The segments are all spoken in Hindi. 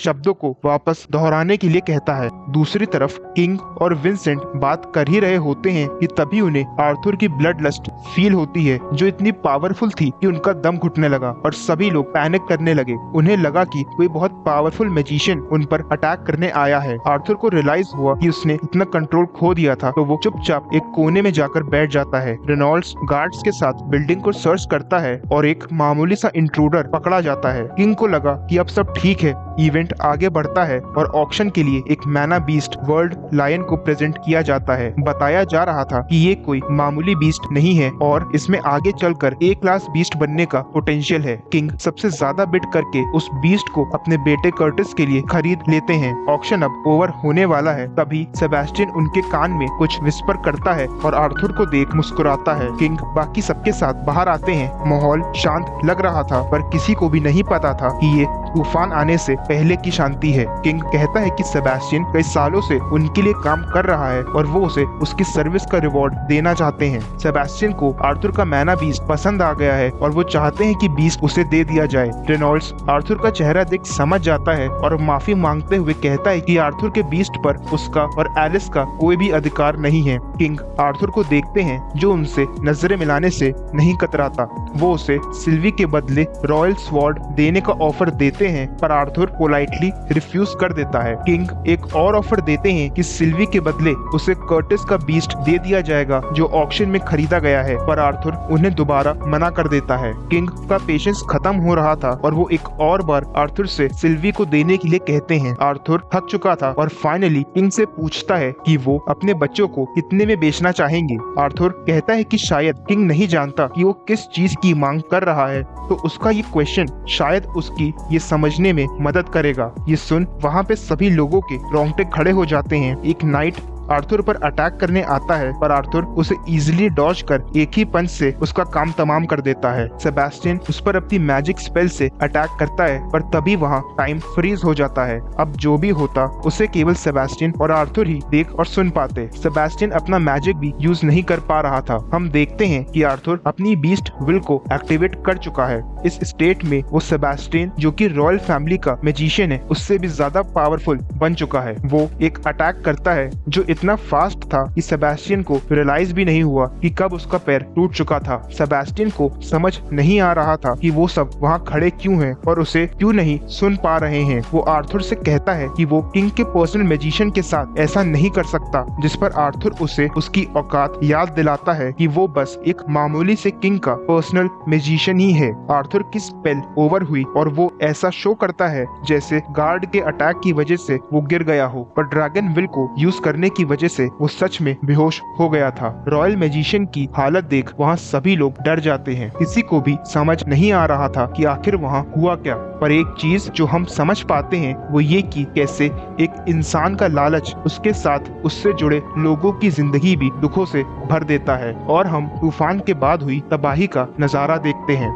शब्दों को वापस दोहराने के लिए कहता है। दूसरी तरफ किंग और विंसेंट बात कर ही रहे होते हैं कि तभी उन्हें आर्थर की ब्लड लस्ट फील होती है, जो इतनी पावरफुल थी कि उनका दम घुटने लगा और सभी लोग पैनिक करने लगे। उन्हें लगा कि कोई बहुत पावरफुल मैजिशियन उन पर अटैक करने आया है। आर्थर को रियलाइज हुआ कि उसने इतना कंट्रोल खो दिया था, तो वो चुपचाप एक कोने में जाकर बैठ जाता है। रेनॉल्ड्स गार्ड्स के साथ बिल्डिंग को सर्च करता है और एक मामूली सा इंट्रूडर पकड़ा जाता है। किंग को लगा कि अब सब ठीक है। इवेंट आगे बढ़ता है और ऑक्शन के लिए एक मैना बीस्ट वर्ल्ड लायन को प्रेजेंट किया जाता है। बताया जा रहा था कि ये कोई मामूली बीस्ट नहीं है और इसमें आगे चलकर ए क्लास बीस्ट बनने का पोटेंशियल है। किंग सबसे ज्यादा बिड करके उस बीस्ट को अपने बेटे कर्टिस के लिए खरीद लेते हैं। ऑक्शन अब ओवर होने वाला है। तभी सेबेस्टियन उनके कान में कुछ विस्पर करता है और आर्थर को देख मुस्कुराता है। किंग बाकी सबके साथ बाहर आते हैं। माहौल शांत लग रहा था, पर किसी को भी नहीं पता था कि ये तूफान आने से पहले की शांति है। किंग कहता है कि सेबेस्टियन कई सालों से उनके लिए काम कर रहा है और वो उसे उसकी सर्विस का रिवॉर्ड देना चाहते हैं। सेबेस्टियन को आर्थर का मैना बीस्ट पसंद आ गया है और वो चाहते हैं कि बीस्ट उसे दे दिया जाए। रेनॉल्ड्स आर्थर का चेहरा देख समझ जाता है और माफी मांगते हुए कहता है कि आर्थर के बीस्ट पर उसका और एलिस का कोई भी अधिकार नहीं है। किंग आर्थर को देखते हैं, जो उनसे नजरें मिलाने से नहीं कतराता। वो उसे सिल्वी के बदले रॉयल स्वॉर्ड देने का ऑफर देते हैं, पर आर्थर पोलाइटली रिफ्यूज कर देता है। किंग एक और ऑफर देते हैं कि सिल्वी के बदले उसे कर्टिस का बीस्ट दे दिया जाएगा, जो ऑक्शन में खरीदा गया है, पर आर्थर उन्हें दोबारा मना कर देता है। किंग का पेशेंस खत्म हो रहा था और वो एक और बार आर्थर से सिल्वी को देने के लिए कहते हैं। आर्थर थक चुका था और फाइनली किंग से पूछता है कि वो अपने बच्चों को कितने में बेचना चाहेंगे। आर्थर कहता है कि शायद किंग नहीं जानता कि वो किस चीज की मांग कर रहा है, तो उसका ये क्वेश्चन शायद उसकी ये समझने में मदद करेगा। ये सुन वहाँ पे सभी लोगों के रोंगटे खड़े हो जाते हैं। एक नाइट आर्थर पर अटैक करने आता है, पर आर्थर उसे इजीली डॉज कर एक ही पंच से उसका काम तमाम कर देता है। सेबेस्टियन उस पर अपनी मैजिक स्पेल से अटैक करता है, पर तभी वहाँ टाइम फ्रीज हो जाता है। अब जो भी होता उसे केवल सेबेस्टियन और आर्थर ही देख और सुन पाते। सेबेस्टियन अपना मैजिक भी यूज नहीं कर पा रहा था। हम देखते हैं कि आर्थर अपनी बीस्ट विल को एक्टिवेट कर चुका है। इस स्टेट में वो सेबेस्टियन, जो कि रॉयल फैमिली का मैजिशियन है, उससे भी ज्यादा पावरफुल बन चुका है। वो एक अटैक करता है जो इतना फास्ट था कि सेबेस्टियन को रियलाइज भी नहीं हुआ कि कब उसका पैर टूट चुका था। सेबेस्टियन को समझ नहीं आ रहा था कि वो सब वहाँ खड़े क्यों हैं और उसे क्यों नहीं सुन पा रहे हैं। वो आर्थर से कहता है कि वो किंग के पर्सनल मैजिशियन के साथ ऐसा नहीं कर सकता, जिस पर आर्थर उसे उसकी औकात याद दिलाता है कि वो बस एक मामूली से किंग का पर्सनल मैजिशियन ही है। आर्थर की स्पेल ओवर हुई और वो ऐसा शो करता है जैसे गार्ड के अटैक की वजह से वो गिर गया हो, पर ड्रैगन विल को यूज करने की वजह से वो सच में बेहोश हो गया था। रॉयल मैजिशियन की हालत देख वहाँ सभी लोग डर जाते हैं। किसी को भी समझ नहीं आ रहा था कि आखिर वहाँ हुआ क्या, पर एक चीज जो हम समझ पाते हैं वो ये कि कैसे एक इंसान का लालच उसके साथ उससे जुड़े लोगों की जिंदगी भी दुखों से भर देता है। और हम तूफान के बाद हुई तबाही का नजारा देखते हैं।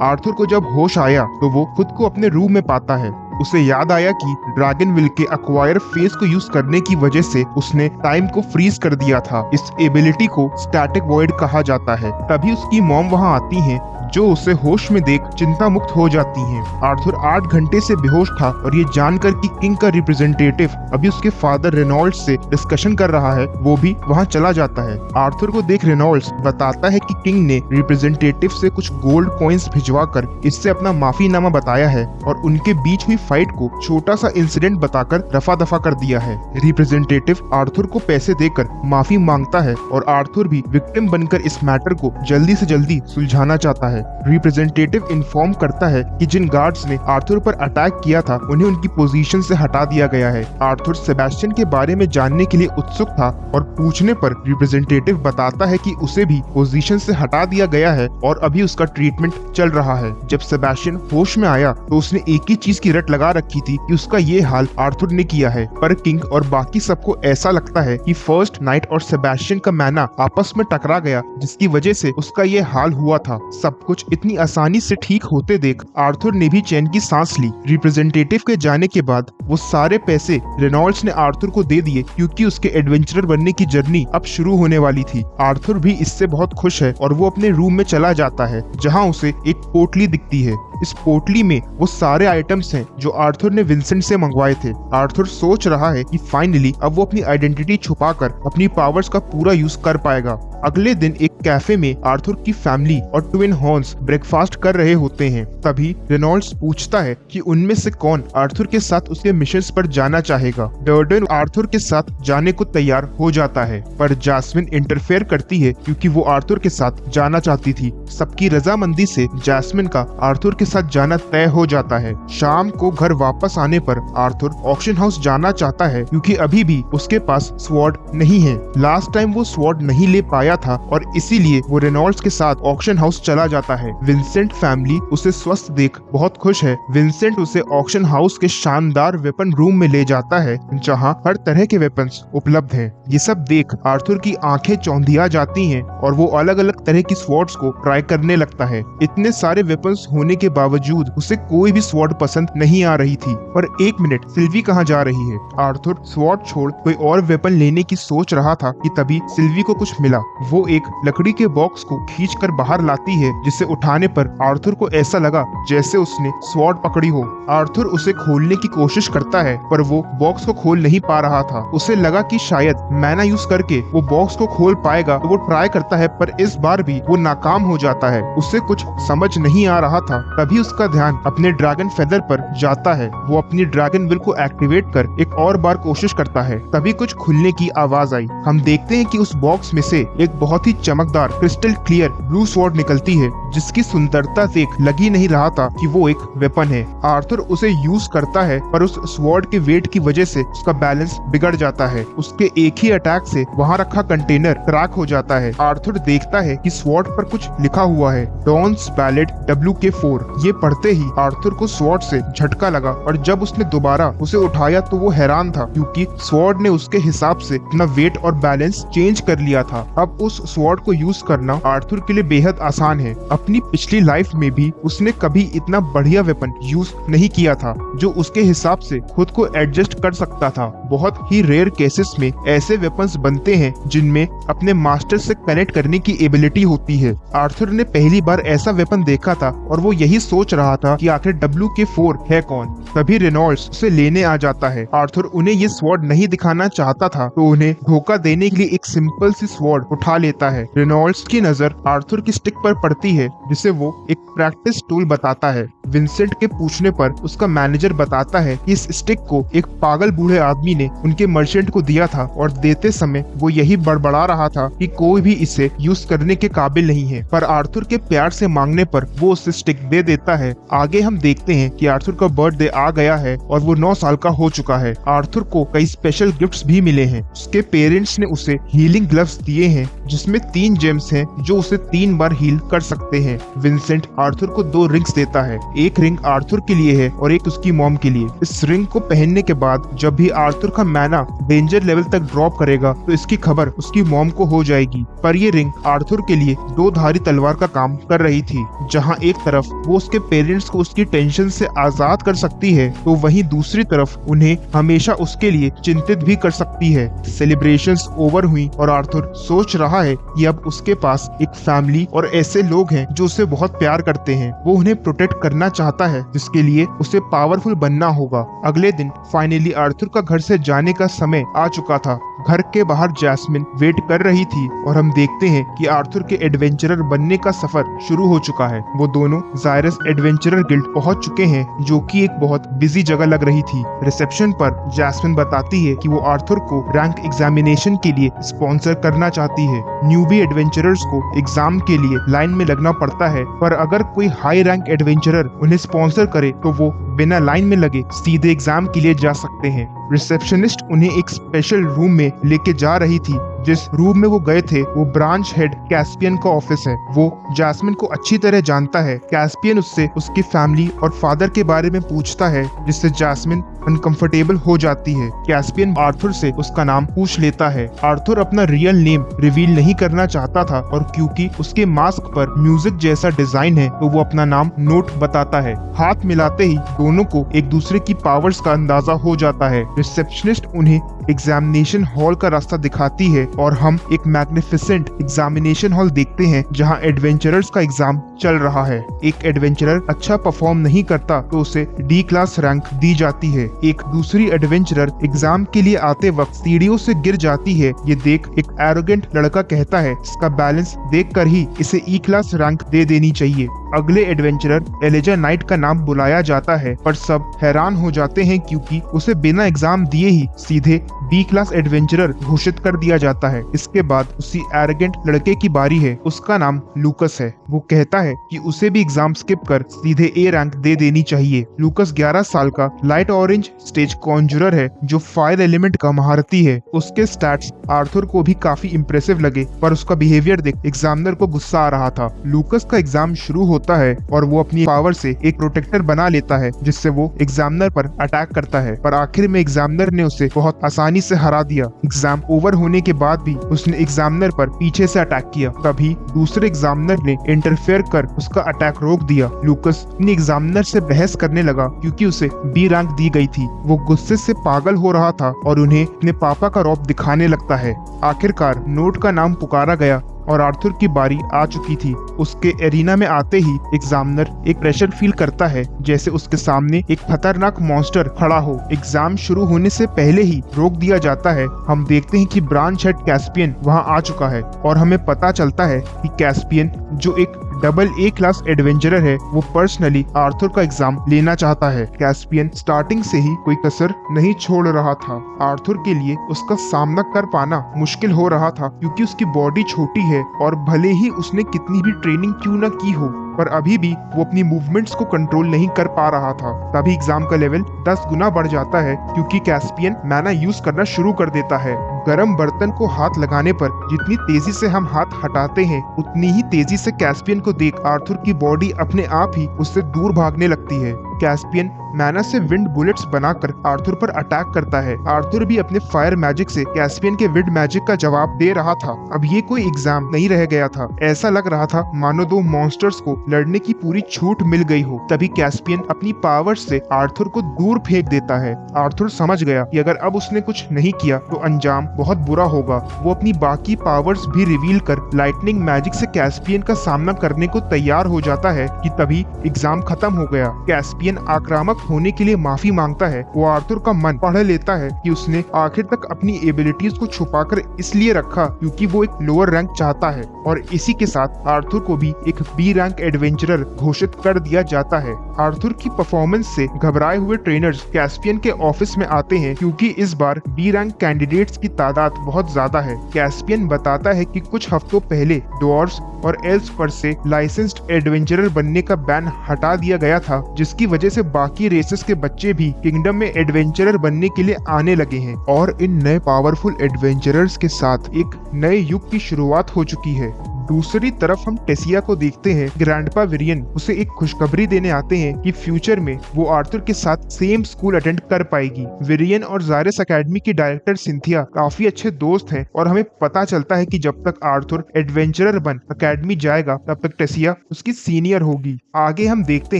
आर्थर को जब होश आया तो वो खुद को अपने रूम में पाता है। उसे याद आया कि ड्रैगन विल के एक्वायर फेस को यूज करने की वजह से उसने टाइम को फ्रीज कर दिया था। इस एबिलिटी को स्टैटिक वॉइड कहा जाता है। तभी उसकी मॉम वहां आती हैं, जो उसे होश में देख चिंता मुक्त हो जाती हैं। आर्थर 8 घंटे से बेहोश था और ये जानकर कि किंग का रिप्रेजेंटेटिव अभी उसके फादर रेनॉल्ड्स से डिस्कशन कर रहा है, वो भी वहां चला जाता है। आर्थर को देख रेनॉल्ड्स बताता है कि किंग ने रिप्रेजेंटेटिव से कुछ गोल्ड कॉइन्स भिजवाकर इससे अपना माफीनामा बताया है और उनके बीच हुई फाइट को छोटा सा इंसिडेंट बताकर रफा दफा कर दिया है। रिप्रेजेंटेटिव आर्थर को पैसे देकर माफी मांगता है और आर्थर भी विक्टिम बनकर इस मैटर को जल्दी से जल्दी सुलझाना चाहता है। रिप्रेजेंटेटिव इन्फॉर्म करता है कि जिन गार्ड्स ने आर्थर पर अटैक किया था उन्हें उनकी पोजीशन से हटा दिया गया है। आर्थर सेबेस्टियन के बारे में जानने के लिए उत्सुक था और पूछने पर रिप्रेजेंटेटिव बताता है कि उसे भी पोजीशन से हटा दिया गया है और अभी उसका ट्रीटमेंट चल रहा है। जब सेबेस्टियन होश में आया तो उसने एक ही चीज की रट लगा रखी थी कि उसका ये हाल आर्थर ने किया है, पर किंग और बाकी सबको ऐसा लगता है कि फर्स्ट नाइट और सेबेस्टियन का मैना आपस में टकरा गया, जिसकी वजह से उसका ये हाल हुआ था। सब कुछ इतनी आसानी से ठीक होते देख आर्थर ने भी चैन की सांस ली। रिप्रेजेंटेटिव के जाने के बाद वो सारे पैसे रेनॉल्ड्स ने आर्थर को दे दिए क्योंकि उसके एडवेंचरर बनने की जर्नी अब शुरू होने वाली थी। आर्थर भी इससे बहुत खुश है और वो अपने रूम में चला जाता है जहाँ उसे एक पोटली दिखती है। इस पोटली में वो सारे आइटम्स हैं जो आर्थर ने विंसेंट से मंगवाए थे। आर्थर सोच रहा है कि फाइनली अब वो अपनी आइडेंटिटी छुपाकर अपनी पावर्स का पूरा यूज कर पाएगा। अगले दिन एक कैफे में आर्थर की फैमिली और ट्विन हॉर्न्स ब्रेकफास्ट कर रहे होते हैं। तभी रेनॉल्ड्स पूछता है कि उनमें से कौन आर्थर के साथ उसके मिशंस पर जाना चाहेगा। डर्डन आर्थर के साथ जाने को तैयार हो जाता है, पर जैस्मिन इंटरफेयर करती है क्योंकि वो आर्थर के साथ जाना चाहती थी। सबकी रजामंदी से जैस्मिन का आर्थर के साथ जाना तय हो जाता है। शाम को घर वापस आने पर आर्थर ऑक्शन हाउस जाना चाहता है क्योंकि अभी भी उसके पास स्वॉर्ड नहीं है। लास्ट टाइम वो स्वॉर्ड नहीं ले पाया था और इसीलिए वो रेनॉल्ड्स के साथ ऑक्शन हाउस चला जाता है। विंसेंट फैमिली उसे स्वस्थ देख बहुत खुश है। विंसेंट उसे ऑक्शन हाउस के शानदार वेपन रूम में ले जाता है जहां हर तरह के वेपन्स उपलब्ध हैं। ये सब देख आर्थर की आंखें चौंधिया जाती हैं और वो अलग अलग तरह की स्वॉर्ड्स को ट्राई करने लगता है। इतने सारे वेपन्स होने के बावजूद उसे कोई भी स्वॉर्ड पसंद नहीं आ रही थी। पर एक मिनट, सिल्वी कहाँ जा रही है? आर्थर स्वॉर्ड छोड़ कोई और वेपन लेने की सोच रहा था कि तभी सिल्वी को कुछ मिला। वो एक लकड़ी के बॉक्स को खींचकर बाहर लाती है जिसे उठाने पर आर्थर को ऐसा लगा जैसे उसने स्वॉर्ड पकड़ी हो। आर्थर उसे खोलने की कोशिश करता है पर वो बॉक्स को खोल नहीं पा रहा था। उसे लगा कि शायद मैना यूज करके वो बॉक्स को खोल पाएगा, तो वो ट्राई करता है पर इस बार भी वो नाकाम हो जाता है। उसे कुछ समझ नहीं आ रहा था। तभी उसका ध्यान अपने ड्रैगन फेदर पर जाता है। वो अपनी ड्रैगन विल को एक्टिवेट कर एक और बार कोशिश करता है। तभी कुछ खुलने की आवाज आई। हम देखते हैं कि उस बॉक्स में से एक बहुत ही चमकदार क्रिस्टल क्लियर ब्लू स्वॉर्ड निकलती है जिसकी सुंदरता देख लग ही नहीं रहा था कि वो एक वेपन है। आर्थर उसे यूज करता है पर उस स्वॉर्ड के वेट की वजह से उसका बैलेंस बिगड़ जाता है। उसके एक ही अटैक से वहाँ रखा कंटेनर क्रैक हो जाता है। आर्थर देखता है कि स्वॉर्ड पर कुछ लिखा हुआ है, डॉन्स बैलेट WK4। ये पढ़ते ही आर्थर को स्वॉर्ड से झटका लगा और जब उसने दोबारा उसे उठाया तो वो हैरान था क्योंकि स्वॉर्ड ने उसके हिसाब से अपना वेट और बैलेंस चेंज कर लिया था। अब उस स्वॉर्ड को यूज करना आर्थर के लिए बेहद आसान है। अपनी पिछली लाइफ में भी उसने कभी इतना बढ़िया वेपन यूज नहीं किया था जो उसके हिसाब से खुद को एडजस्ट कर सकता था। बहुत ही रेयर केसेस में ऐसे वेपन्स बनते हैं जिनमें अपने मास्टर से कनेक्ट करने की एबिलिटी होती है। आर्थर ने पहली बार ऐसा वेपन देखा था और वो यही सोच रहा था कि आखिर WK4 है कौन। तभी रेनॉल्ड्स उसे लेने आ जाता है। आर्थर उन्हें ये स्वॉर्ड नहीं दिखाना चाहता था तो उन्हें धोखा देने के लिए एक सिंपल सी स्वॉर्ड उठा लेता है। रेनॉल्ड्स की नजर आर्थर की स्टिक पर पड़ती है जिसे वो एक प्रैक्टिस टूल बताता है। विंसेंट के पूछने पर उसका मैनेजर बताता है कि इस स्टिक को एक पागल बूढ़े आदमी ने उनके मर्चेंट को दिया था और देते समय वो यही बड़बड़ा रहा था कि कोई भी इसे यूज करने के काबिल नहीं है। पर आर्थर के प्यार से मांगने पर वो उसे स्टिक दे देता है। आगे हम देखते हैं कि आर्थर का बर्थडे आ गया है और वो 9 साल का हो चुका है। आर्थर को कई स्पेशल गिफ्ट्स भी मिले हैं। उसके पेरेंट्स ने उसे हीलिंग ग्लव्स दिए हैं जिसमें 3 जेम्स हैं जो उसे 3 बार हील कर सकते हैं। विंसेंट आर्थर को 2 रिंग्स देता है। एक रिंग आर्थर के लिए है और एक उसकी मॉम के लिए। इस रिंग को पहनने के बाद जब भी आर्थर का मैना डेंजर लेवल तक ड्रॉप करेगा तो इसकी खबर उसकी मॉम को हो जाएगी। पर ये रिंग आर्थर के लिए 2 धारी तलवार का काम कर रही थी। जहां एक तरफ वो उसके पेरेंट्स को उसकी टेंशन से आजाद कर सकती है तो वहीं दूसरी तरफ उन्हें हमेशा उसके लिए चिंतित भी कर सकती है। सेलिब्रेशंस ओवर हुई और आर्थर सोच रहा है कि अब उसके पास एक फैमिली और ऐसे लोग हैं जो उसे बहुत प्यार करते हैं। वो उन्हें प्रोटेक्ट करना चाहता है जिसके लिए उसे पावरफुल बनना होगा। अगले दिन फाइनली आर्थर का घर से जाने का समय आ चुका था। घर के बाहर जैस्मिन वेट कर रही थी और हम देखते हैं कि आर्थर के एडवेंचरर बनने का सफर शुरू हो चुका है। वो दोनों जायरस एडवेंचरर गिल्ड पहुंच चुके हैं जो कि एक बहुत बिजी जगह लग रही थी। रिसेप्शन पर जैस्मिन बताती है कि वो आर्थर को रैंक एग्जामिनेशन के लिए स्पॉन्सर करना चाहती है। न्यूबी एडवेंचरर्स को एग्जाम के लिए लाइन में लगना पड़ता है पर अगर कोई हाई रैंक एडवेंचरर उन्हें स्पॉन्सर करे तो वो बिना लाइन में लगे सीधे एग्जाम के लिए जा सकते हैं। रिसेप्शनिस्ट उन्हें एक स्पेशल रूम में लेके जा रही थी। जिस रूम में वो गए थे वो ब्रांच हेड कैस्पियन का ऑफिस है। वो जैस्मिन को अच्छी तरह जानता है। कैस्पियन उससे उसकी फैमिली और फादर के बारे में पूछता है, जिससे जैस्मिन अनकंफर्टेबल हो जाती है। कैस्पियन आर्थर से उसका नाम पूछ लेता है। आर्थर अपना रियल नेम रिवील नहीं करना चाहता था, और क्योंकि उसके मास्क पर म्यूजिक जैसा डिजाइन है तो वो अपना नाम नोट बताता है। हाथ मिलाते ही दोनों को एक दूसरे की पावर्स का अंदाजा हो जाता है। रिसेप्शनिस्ट उन्हें एग्जामिनेशन हॉल का रास्ता दिखाती है और हम एक मैग्निफिसेंट एग्जामिनेशन हॉल देखते हैं जहां एडवेंचरर्स का एग्जाम चल रहा है। एक एडवेंचरर अच्छा परफॉर्म नहीं करता तो उसे डी क्लास रैंक दी जाती है। एक दूसरी एडवेंचरर एग्जाम के लिए आते वक्त सीढ़ियों से गिर जाती है। ये देख एक एरोगेंट लड़का कहता है, इसका बैलेंस देखकर ही इसे ई क्लास रैंक दे देनी चाहिए। अगले एडवेंचरर एलिजा नाइट का नाम बुलाया जाता है, पर सब हैरान हो जाते हैं क्योंकि उसे बिना एग्जाम दिए ही सीधे बी क्लास एडवेंचरर घोषित कर दिया जाता है। इसके बाद उसी एरोगेंट लड़के की बारी है। उसका नाम लूकस है। वो कहता है कि उसे भी एग्जाम स्किप कर सीधे ए रैंक दे देनी चाहिए। लूकस 11 साल का लाइट ऑरेंज स्टेज कॉन्जुरर है जो फायर एलिमेंट का महारथी है। उसके स्टैट्स आर्थर को भी काफी इम्प्रेसिव लगे, पर उसका बिहेवियर देख एग्जामिनर को गुस्सा आ रहा था। लूकस का एग्जाम शुरू होता है और वो अपनी पावर से एक प्रोटेक्टर बना लेता है, जिससे वो एग्जामिनर पर अटैक करता है, पर आखिर में एग्जामिनर ने उसे बहुत आसानी से हरा दिया। एग्जाम ओवर होने के बाद भी उसने एग्जामिनर पर पीछे से अटैक किया। तभी दूसरे एग्जामिनर ने इंटरफेयर कर उसका अटैक रोक दिया। लूकस अपने एग्जामिनर से बहस करने लगा क्योंकि उसे बी रैंक दी गई थी। वो गुस्से से पागल हो रहा था और उन्हें अपने पापा का रौब दिखाने लगता है। आखिरकार नोट का नाम पुकारा गया और आर्थर की बारी आ चुकी थी। उसके एरिना में आते ही एग्जामिनर एक प्रेशर फील करता है, जैसे उसके सामने एक खतरनाक मॉन्स्टर खड़ा हो। एग्जाम शुरू होने से पहले ही रोक दिया जाता है। हम देखते हैं कि ब्रांच हेड कैस्पियन वहां आ चुका है और हमें पता चलता है कि कैस्पियन, जो एक डबल ए क्लास एडवेंचरर है, वो पर्सनली आर्थर का एग्जाम लेना चाहता है। कैस्पियन स्टार्टिंग से ही कोई कसर नहीं छोड़ रहा था। आर्थर के लिए उसका सामना कर पाना मुश्किल हो रहा था क्योंकि उसकी बॉडी छोटी है और भले ही उसने कितनी भी ट्रेनिंग क्यों न की हो, पर अभी भी वो अपनी मूवमेंट्स को कंट्रोल नहीं कर पा रहा था। तभी एग्जाम का लेवल 10 गुना बढ़ जाता है क्योंकि कैस्पियन मैना यूज करना शुरू कर देता है। गरम बर्तन को हाथ लगाने पर जितनी तेजी से हम हाथ हटाते हैं, उतनी ही तेजी से कैस्पियन को देख आर्थर की बॉडी अपने आप ही उससे दूर भागने लगती है। कैस्पियन मैना से विंड बुलेट्स बनाकर आर्थर पर अटैक करता है। आर्थर भी अपने फायर मैजिक से कैस्पियन के विंड मैजिक का जवाब दे रहा था। अब ये कोई एग्जाम नहीं रह गया था। ऐसा लग रहा था मानो दो मॉन्स्टर्स को लड़ने की पूरी छूट मिल गई हो। तभी कैस्पियन अपनी पावर से आर्थर को दूर फेंक देता है। आर्थर समझ गया कि अगर अब उसने कुछ नहीं किया तो अंजाम बहुत बुरा होगा। वो अपनी बाकी पावर्स भी रिवील कर लाइटनिंग मैजिक से कैस्पियन का सामना करने को तैयार हो जाता है कि तभी एग्जाम खत्म हो गया। कैस्पियन आक्रामक होने के लिए माफी मांगता है। वो आर्थर का मन पढ़ लेता है कि उसने आखिर तक अपनी एबिलिटीज को छुपाकर इसलिए रखा क्योंकि वो एक लोअर रैंक चाहता है, और इसी के साथ आर्थर को भी एक बी रैंक एडवेंचरर घोषित कर दिया जाता है। आर्थर की परफॉर्मेंस से घबराए हुए ट्रेनर्स कैस्पियन के ऑफिस में आते हैं क्योंकि इस बार बी रैंक कैंडिडेट्स की तादाद बहुत ज्यादा है। कैस्पियन बताता है कि कुछ हफ्तों पहले डॉर्स और एल्स पर से लाइसेंस्ड एडवेंचरर बनने का बैन हटा दिया गया था, जिसकी वजह से बाकी रेसेस के बच्चे भी किंगडम में एडवेंचरर बनने के लिए आने लगे हैं, और इन नए पावरफुल एडवेंचरर्स के साथ एक नए युग की शुरुआत हो चुकी है। दूसरी तरफ हम टेसिया को देखते हैं। ग्रैंडपा विरियन उसे एक खुशखबरी देने आते हैं कि फ्यूचर में वो आर्थर के साथ सेम स्कूल अटेंड कर पाएगी। विरियन और जायरस एकेडमी की डायरेक्टर सिंथिया काफी अच्छे दोस्त हैं, और हमें पता चलता है कि जब तक आर्थर एडवेंचरर बन एकेडमी जाएगा तब तक टेसिया उसकी सीनियर होगी। आगे हम देखते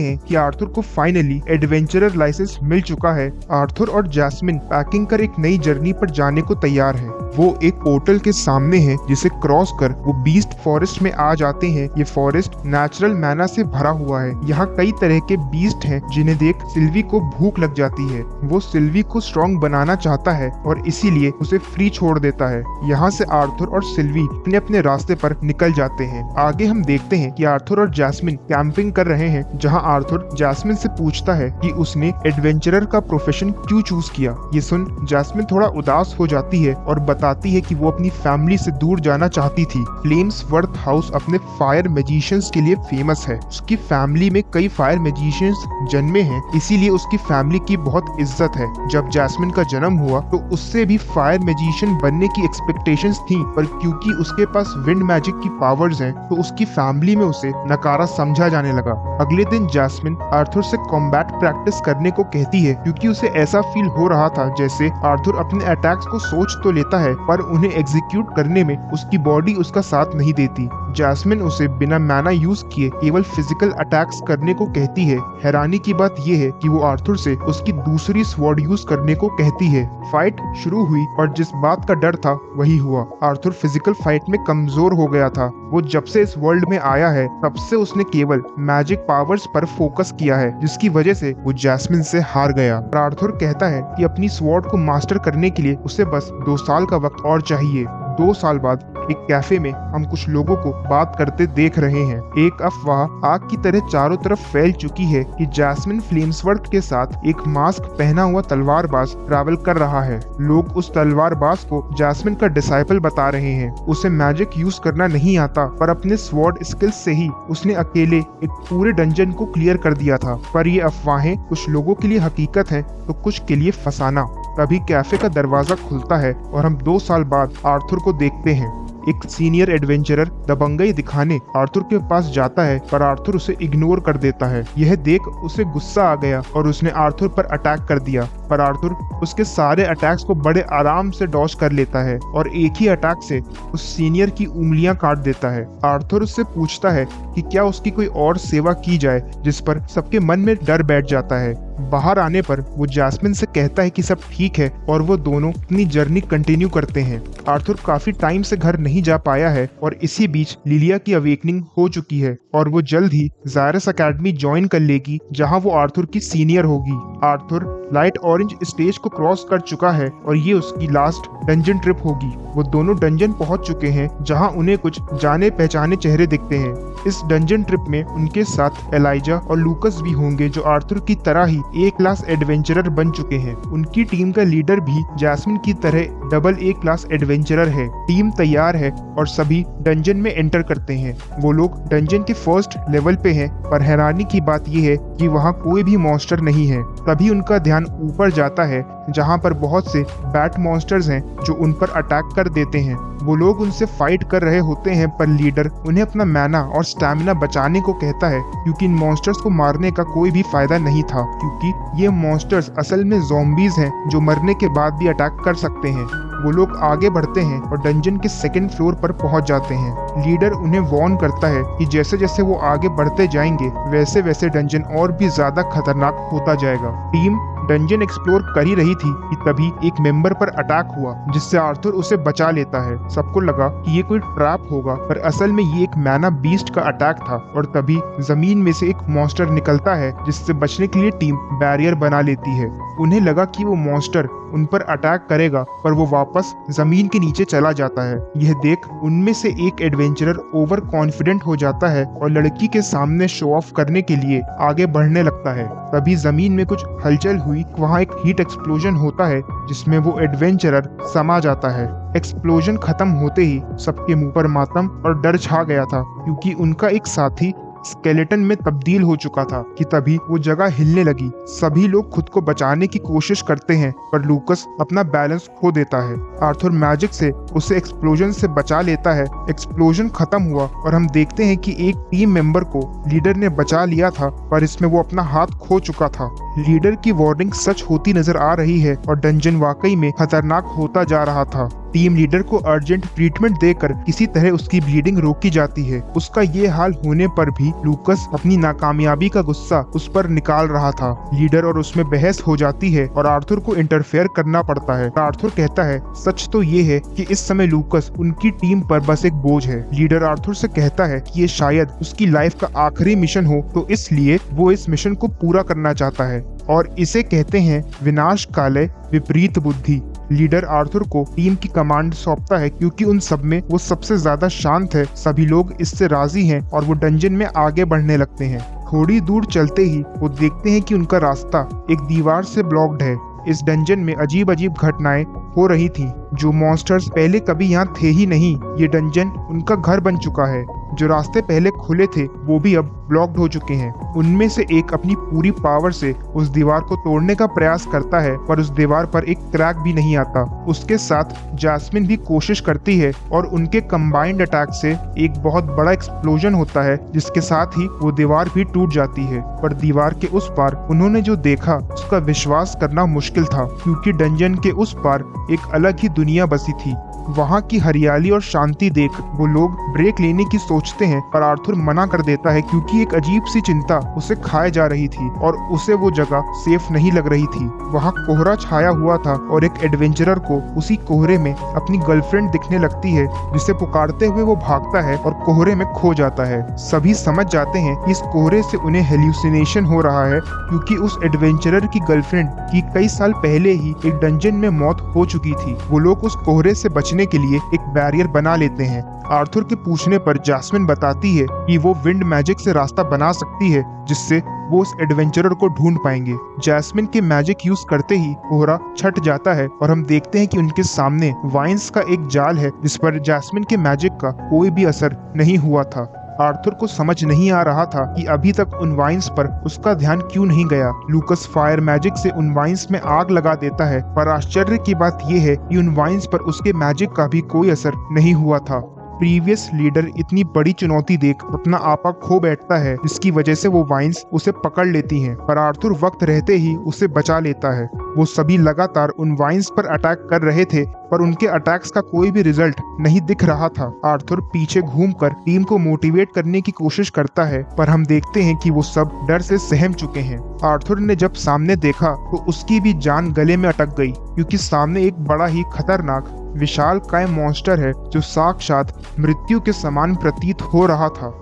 हैं कि आर्थर को फाइनली एडवेंचरर लाइसेंस मिल चुका है। आर्थर और जैस्मिन पैकिंग कर एक नई जर्नी पर जाने को तैयार है। वो एक पोर्टल के सामने है जिसे क्रॉस कर वो बीस्ट फॉरेस्ट में आ जाते हैं। ये फॉरेस्ट नेचुरल मैना से भरा हुआ है। यहाँ कई तरह के बीस्ट हैं जिन्हें देख सिल्वी को भूख लग जाती है। वो सिल्वी को स्ट्रॉन्ग बनाना चाहता है और इसीलिए उसे फ्री छोड़ देता है। यहाँ से आर्थर और सिल्वी अपने अपने रास्ते पर निकल जाते हैं। आगे हम देखते हैं कि आर्थर और जैस्मिन कैंपिंग कर रहे हैं, जहाँ आर्थर जैस्मिन से पूछता है कि उसने एडवेंचरर का प्रोफेशन क्यों चूज किया। ये सुन जैस्मिन थोड़ा उदास हो जाती है और बताती है कि वो अपनी फैमिली से दूर जाना चाहती थी। फ्लेम्स वर्थ अर्थ हाउस अपने फायर मैजिशियंस के लिए फेमस है। उसकी फैमिली में कई फायर मैजिशियंस जन्मे हैं, इसीलिए उसकी फैमिली की बहुत इज्जत है। जब जैस्मिन का जन्म हुआ तो उससे भी फायर मैजिशियन बनने की एक्सपेक्टेशंस थी, पर क्योंकि उसके पास विंड मैजिक की पावर्स हैं तो उसकी फैमिली में उसे नकारा समझा जाने लगा। अगले दिन जैस्मिन आर्थर से कॉम्बैट प्रैक्टिस करने को कहती है, क्योंकि उसे ऐसा फील हो रहा था जैसे आर्थर अपने अटैक्स को सोच तो लेता है पर उन्हें एग्जीक्यूट करने में उसकी बॉडी उसका साथ नहीं देती। जैस्मिन उसे बिना मैना यूज किए केवल फिजिकल अटैक्स करने को कहती है। हैरानी की बात यह है कि वो आर्थर से उसकी दूसरी स्वॉर्ड यूज करने को कहती है। फाइट शुरू हुई और जिस बात का डर था वही हुआ। आर्थर फिजिकल फाइट में कमजोर हो गया था। वो जब से इस वर्ल्ड में आया है तब से उसने केवल मैजिक पावर्स पर फोकस किया है, जिसकी वजह से वो जैस्मिन से हार गया। आर्थर कहता है कि अपनी स्वॉर्ड को मास्टर करने के लिए उसे बस 2 साल का वक्त और चाहिए। 2 साल बाद एक कैफे में हम कुछ लोगों को बात करते देख रहे हैं। एक अफवाह आग की तरह चारों तरफ फैल चुकी है कि जैस्मिन फ्लेम्सवर्थ के साथ एक मास्क पहना हुआ तलवारबाज ट्रैवल कर रहा है। लोग उस तलवारबाज को जैस्मिन का डिसाइपल बता रहे हैं। उसे मैजिक यूज करना नहीं आता, पर अपने स्वॉर्ड स्किल्स से ही उसने अकेले एक पूरे डंजन को क्लियर कर दिया था। पर ये अफवाहें कुछ लोगों के लिए हकीकत है तो कुछ के लिए फसाना। तभी कैफे का दरवाजा खुलता है और हम 2 साल बाद आर्थर को देखते हैं। एक सीनियर एडवेंचरर दबंगई दिखाने आर्थर के पास जाता है, पर आर्थर उसे इग्नोर कर देता है। यह देख उसे गुस्सा आ गया और उसने आर्थर पर अटैक कर दिया, पर आर्थर उसके सारे अटैक्स को बड़े आराम से डॉज कर लेता है और एक ही अटैक से उस सीनियर की उंगलियां काट देता है। आर्थर उससे पूछता है कि क्या उसकी कोई और सेवा की जाए, जिस पर सबके मन में डर बैठ जाता है। बाहर आने पर वो जैस्मिन से कहता है कि सब ठीक है और वो दोनों अपनी जर्नी कंटिन्यू करते हैं। आर्थर काफी टाइम से घर नहीं जा पाया है और इसी बीच लिलिया की अवेकनिंग हो चुकी है और वो जल्द ही ज़ायरस एकेडमी ज्वाइन कर लेगी, जहां वो आर्थर की सीनियर होगी। आर्थर लाइट ऑरेंज स्टेज को क्रॉस कर चुका है और ये उसकी लास्ट डंजन ट्रिप होगी। वो दोनों डंजन पहुंच चुके हैं जहां उन्हें कुछ जाने पहचाने चेहरे दिखते हैं। इस डंजन ट्रिप में उनके साथ एलाइजा और लूकस भी होंगे, जो आर्थर की तरह ही A क्लास एडवेंचरर बन चुके हैं। उनकी टीम का लीडर भी जैस्मिन की तरह डबल A क्लास एडवेंचरर है। टीम तैयार है और सभी डंजन में एंटर करते हैं। वो लोग डंजन के फर्स्ट लेवल पे हैं, पर हैरानी की बात यह है कि वहाँ कोई भी मॉन्स्टर नहीं है। तभी उनका ध्यान ऊपर जाता है जहाँ पर बहुत से बैट मॉन्स्टर्स हैं जो उन पर अटैक कर देते हैं। वो लोग उनसे फाइट कर रहे होते हैं, पर लीडर उन्हें अपना मैना और स्टैमिना बचाने को कहता है, क्योंकि इन मॉन्स्टर्स को मारने का कोई भी फायदा नहीं था, क्योंकि ये मॉन्स्टर्स असल में ज़ॉम्बीज हैं जो मरने के बाद भी अटैक कर सकते हैं। वो लोग आगे बढ़ते हैं और डंजन के 2nd फ्लोर पर पहुंच जाते हैं। लीडर उन्हें वार्न करता है कि जैसे जैसे वो आगे बढ़ते जाएंगे वैसे वैसे डंजन और भी ज्यादा खतरनाक होता जाएगा। टीम डंजन एक्सप्लोर कर ही रही थी कि तभी एक मेंबर पर अटैक हुआ, जिससे आर्थर उसे बचा लेता है। सबको लगा कि ये कोई ट्रैप होगा, पर असल में ये एक मैना बीस्ट का अटैक था। और तभी जमीन में से एक मॉन्स्टर निकलता है, जिससे बचने के लिए टीम बैरियर बना लेती है। उन्हें लगा कि वो मॉन्स्टर उन पर अटैक करेगा, पर वो वापस जमीन के नीचे चला जाता है। यह देख उनमें से एक एडवेंचरर ओवर कॉन्फिडेंट हो जाता है और लड़की के सामने शो ऑफ करने के लिए आगे बढ़ने लगता है। तभी जमीन में कुछ हलचल हुई, वहाँ एक हीट एक्सप्लोजन होता है जिसमें वो एडवेंचरर समा जाता है। एक्सप्लोजन खत्म होते ही सबके मुंह पर मातम और डर छा गया था, क्योंकि उनका एक साथी स्केलेटन में तब्दील हो चुका था। कि तभी वो जगह हिलने लगी। सभी लोग खुद को बचाने की कोशिश करते हैं, पर लूकस अपना बैलेंस खो देता है। आर्थर मैजिक से उसे एक्सप्लोजन से बचा लेता है। एक्सप्लोजन खत्म हुआ और हम देखते हैं कि एक टीम मेंबर को लीडर ने बचा लिया था, पर इसमें वो अपना हाथ खो चुका था। लीडर की वार्निंग सच होती नजर आ रही है और डंजन वाकई में खतरनाक होता जा रहा था। टीम लीडर को अर्जेंट ट्रीटमेंट देकर किसी तरह उसकी ब्लीडिंग रोकी जाती है। उसका ये हाल होने पर भी लूकस अपनी नाकामयाबी का गुस्सा उस पर निकाल रहा था। लीडर और उसमें बहस हो जाती है और आर्थर को इंटरफेयर करना पड़ता है। आर्थर कहता है सच तो ये है कि इस समय लूकस उनकी टीम पर बस एक बोझ है। लीडर आर्थर से कहता है कि ये शायद उसकी लाइफ का आखिरी मिशन हो, तो इसलिए वो इस मिशन को पूरा करना चाहता है और इसे कहते हैं विनाशकाले विपरीत बुद्धि। लीडर आर्थर को टीम की कमांड सौंपता है, क्योंकि उन सब में वो सबसे ज्यादा शांत है। सभी लोग इससे राजी हैं और वो डंजन में आगे बढ़ने लगते हैं। थोड़ी दूर चलते ही वो देखते हैं कि उनका रास्ता एक दीवार से ब्लॉक्ड है। इस डंजन में अजीब अजीब घटनाएं हो रही थी। जो मॉन्स्टर्स पहले कभी यहाँ थे ही नहीं, ये डंजन उनका घर बन चुका है। जो रास्ते पहले खुले थे वो भी अब ब्लॉक्ड हो चुके हैं। उनमें से एक अपनी पूरी पावर से उस दीवार को तोड़ने का प्रयास करता है, पर उस दीवार पर एक क्रैक भी नहीं आता। उसके साथ जैस्मिन भी कोशिश करती है और उनके कंबाइंड अटैक से एक बहुत बड़ा एक्सप्लोजन होता है, जिसके साथ ही वो दीवार भी टूट जाती है। पर दीवार के उस पार उन्होंने जो देखा उसका विश्वास करना मुश्किल था, क्योंकि डंजन के उस पार एक अलग ही दुनिया बसी थी। वहाँ की हरियाली और शांति देख वो लोग ब्रेक लेने की सोचते हैं, पर आर्थर मना कर देता है, क्योंकि एक अजीब सी चिंता उसे खाए जा रही थी और उसे वो जगह सेफ नहीं लग रही थी। वहाँ कोहरा छाया हुआ था और एक एडवेंचरर को उसी कोहरे में अपनी गर्लफ्रेंड दिखने लगती है, जिसे पुकारते हुए वो भागता है और कोहरे में खो जाता है। सभी समझ जाते हैं कि इस कोहरे से उन्हें हेल्यूसिनेशन हो रहा है, क्योंकि उस एडवेंचरर की गर्लफ्रेंड की कई साल पहले ही एक डंजन में मौत हो चुकी थी। वो लोग उस कोहरे से बचने के लिए एक बैरियर बना लेते हैं। आर्थर के पूछने पर जैस्मिन बताती है कि वो विंड मैजिक से रास्ता बना सकती है, जिससे वो उस एडवेंचरर को ढूंढ पाएंगे। जैस्मिन के मैजिक यूज करते ही कोहरा छट जाता है और हम देखते हैं कि उनके सामने वाइन्स का एक जाल है, जिस पर जैस्मिन के मैजिक का कोई भी असर नहीं हुआ था। आर्थर को समझ नहीं आ रहा था कि अभी तक उन वाइन्स पर उसका ध्यान क्यों नहीं गया। लूकस फायर मैजिक से उन वाइन्स में आग लगा देता है, पर आश्चर्य की बात यह है कि उन वाइन्स पर उसके मैजिक का भी कोई असर नहीं हुआ था। प्रीवियस लीडर इतनी बड़ी चुनौती देख अपना आपा खो बैठता है, जिसकी वजह से वो वाइन्स उसे पकड़ लेती हैं, पर आर्थर वक्त रहते ही उसे बचा लेता है। वो सभी लगातार उन वाइन्स पर अटैक कर रहे थे, पर उनके अटैक्स का कोई भी रिजल्ट नहीं दिख रहा था। आर्थर पीछे घूमकर टीम को मोटिवेट करने की कोशिश करता है, पर हम देखते हैं कि वो सब डर से सहम चुके हैं। आर्थर ने जब सामने देखा तो उसकी भी जान गले में अटक गई, क्योंकि सामने एक बड़ा ही खतरनाक विशालकाय मॉन्स्टर है, जो साक्षात मृत्यु के समान प्रतीत हो रहा था।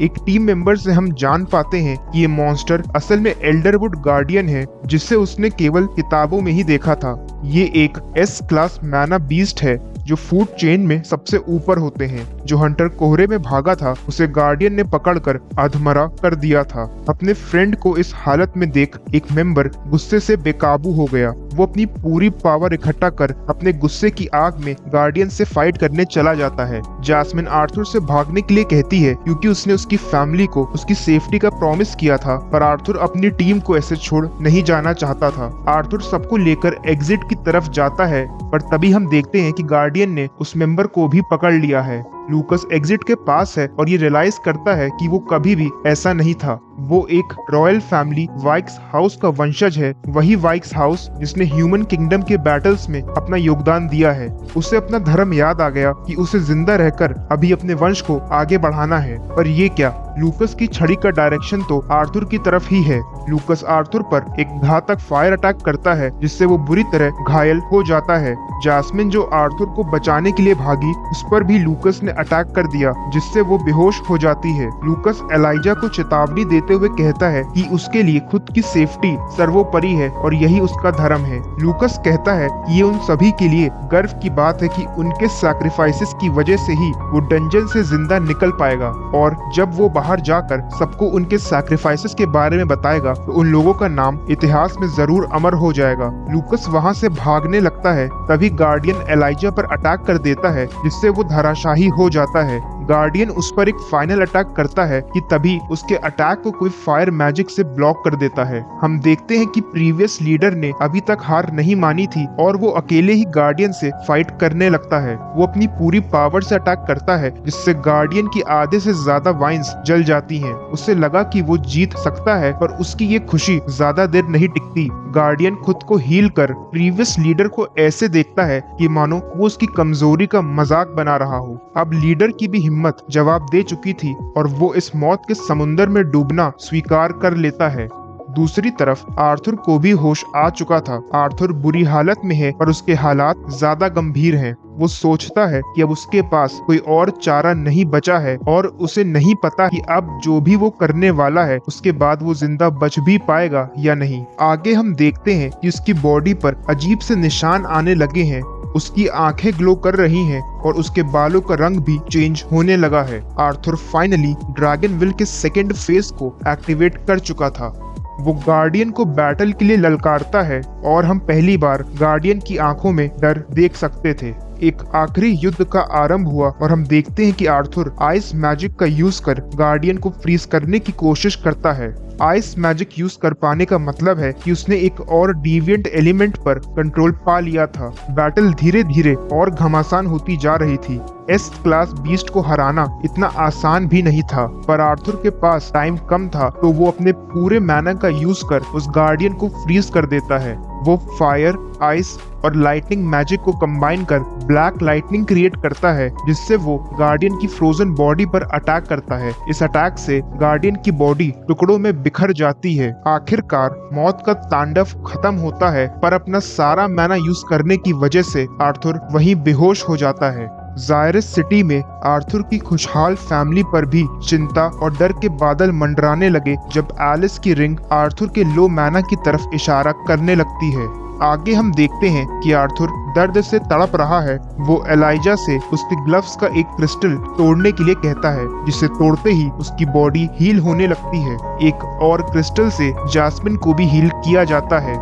एक टीम मेंबर से हम जान पाते हैं कि ये मॉन्स्टर असल में एल्डरवुड गार्डियन है, जिसे उसने केवल किताबों में ही देखा था। ये एक एस क्लास मैना बीस्ट है, जो फूड चेन में सबसे ऊपर होते हैं। जो हंटर कोहरे में भागा था, उसे गार्डियन ने पकड़कर अधमरा कर दिया था। अपने फ्रेंड को इस हालत में देख एक मेंबर गुस्से से बेकाबू हो गया। वो अपनी पूरी पावर इकट्ठा कर अपने गुस्से की आग में गार्डियन से फाइट करने चला जाता है। जैस्मिन आर्थर से भागने के लिए कहती है, क्योंकि उसने उसकी फैमिली को उसकी सेफ्टी का प्रॉमिस किया था, पर आर्थर अपनी टीम को ऐसे छोड़ नहीं जाना चाहता था। आर्थर सबको लेकर एग्जिट की तरफ जाता है, पर तभी हम देखते हैं कि गार्डियन ने उस मेंबर को भी पकड़ लिया है। लूकस एग्जिट के पास है और ये रियलाइज करता है कि वो कभी भी ऐसा नहीं था। वो एक रॉयल फैमिली वाइक्स हाउस का वंशज है, वही वाइक्स हाउस जिसने ह्यूमन किंगडम के बैटल्स में अपना योगदान दिया है। उसे अपना धर्म याद आ गया कि उसे जिंदा रहकर अभी अपने वंश को आगे बढ़ाना है। पर ये क्या, लूकस की छड़ी का डायरेक्शन तो आर्थर की तरफ ही है। लूकस आर्थर पर एक घातक फायर अटैक करता है, जिससे वो बुरी तरह घायल हो जाता है। जैस्मिन जो आर्थर को बचाने के लिए भागी, उस पर भी लूकस ने अटैक कर दिया, जिससे वो बेहोश हो जाती है। लूकस एलाइजा को चेतावनी देते हुए कहता है कि उसके लिए खुद की सेफ्टी सर्वोपरि है और यही उसका धर्म है। लूकस कहता है कि ये उन सभी के लिए गर्व की बात है कि उनके सैक्रिफाइसेस की वजह से ही वो डंजन से जिंदा निकल पाएगा, और जब वो बाहर जाकर सबको उनके सैक्रिफाइसेस के बारे में बताएगा तो उन लोगों का नाम इतिहास में जरूर अमर हो जाएगा। लूकस वहाँ से भागने लगता है, तभी गार्डियन एलाइजा पर अटैक कर देता है, जिससे वो धराशाही हो जाता है। गार्डियन उस पर एक फाइनल अटैक करता है कि तभी उसके अटैक को कोई फायर मैजिक से ब्लॉक कर देता है। हम देखते हैं कि प्रीवियस लीडर ने अभी तक हार नहीं मानी थी और वो अकेले ही गार्डियन से फाइट करने लगता है। वो अपनी पूरी पावर से अटैक करता है, जिससे गार्डियन की आधे से ज्यादा वाइन्स जल जाती हैं। उसे लगा कि वो जीत सकता है, पर उसकी ये खुशी ज्यादा देर नहीं टिकती। गार्डियन खुद को हील कर प्रीवियस लीडर को ऐसे देखता है कि मानो वो उसकी कमजोरी का मजाक बना रहा हो। अब लीडर की भी हिम्मत जवाब दे चुकी थी और वो इस मौत के समुंदर में डूबना स्वीकार कर लेता है। दूसरी तरफ आर्थर को भी होश आ चुका था। आर्थर बुरी हालत में है, पर उसके हालात ज्यादा गंभीर हैं। वो सोचता है कि अब उसके पास कोई और चारा नहीं बचा है और उसे नहीं पता कि अब जो भी वो करने वाला है उसके बाद वो जिंदा बच भी पाएगा या नहीं। आगे हम देखते हैं कि उसकी बॉडी पर अजीब से निशान आने लगे हैं। उसकी आंखें ग्लो कर रही हैं और उसके बालों का रंग भी चेंज होने लगा है। आर्थर फाइनली ड्रैगन विल के सेकेंड फेज को एक्टिवेट कर चुका था। वो गार्डियन को बैटल के लिए ललकारता है और हम पहली बार गार्डियन की आंखों में डर देख सकते थे। एक आखिरी युद्ध का आरंभ हुआ और हम देखते हैं कि आर्थर आइस मैजिक का यूज कर गार्डियन को फ्रीज करने की कोशिश करता है। आइस मैजिक यूज कर पाने का मतलब है कि उसने एक और डिविएंट एलिमेंट पर कंट्रोल पा लिया था। बैटल धीरे धीरे और घमासान होती जा रही थी। एस क्लास बीस्ट को हराना इतना आसान भी नहीं था, पर आर्थर के पास टाइम कम था तो वो अपने पूरे मैना का यूज कर उस गार्डियन को फ्रीज कर देता है। वो फायर, आइस और लाइटनिंग मैजिक को कंबाइन कर ब्लैक लाइटनिंग क्रिएट करता है, जिससे वो गार्डियन की फ्रोजन बॉडी पर अटैक करता है। इस अटैक से गार्डियन की बॉडी टुकड़ों में बिखर जाती है। आखिरकार मौत का तांडव खत्म होता है, पर अपना सारा मैना यूज करने की वजह से आर्थर वहीं बेहोश हो जाता है। जायरस सिटी में आर्थर की खुशहाल फैमिली पर भी चिंता और डर के बादल मंडराने लगे जब एलिस की रिंग आर्थर के लो मैना की तरफ इशारा करने लगती है। आगे हम देखते हैं कि आर्थर दर्द से तड़प रहा है। वो एलाइजा से उसके ग्लव्स का एक क्रिस्टल तोड़ने के लिए कहता है, जिसे तोड़ते ही उसकी बॉडी हील होने लगती है। एक और क्रिस्टल से जैस्मिन को भी हील किया जाता है।